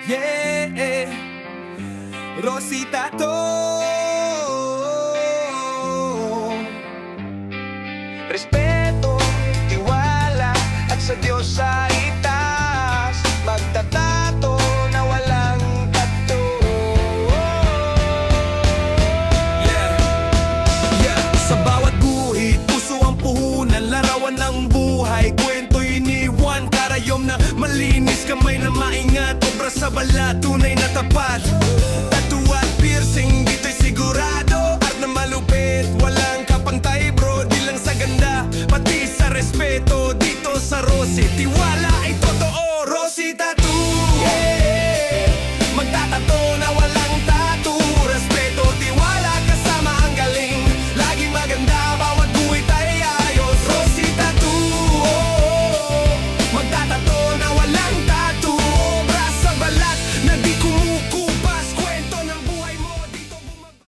Yeah, Rosita to. Respeto, tiwala, at sa Diyos sa itaas, magtatato na walang tato. Yeah, sa bawat guhit, puso ang puhunan, larawan ng buhay, kwento iniwan, karayom na malinis, kamay na maingat, obra sa balat, tunay na tapat. Tattoo at piercing, dito'y sigurado, art na malupit, walang kapantay bro, di lang sa ganda, pati sa respeto, dito sa Rosita.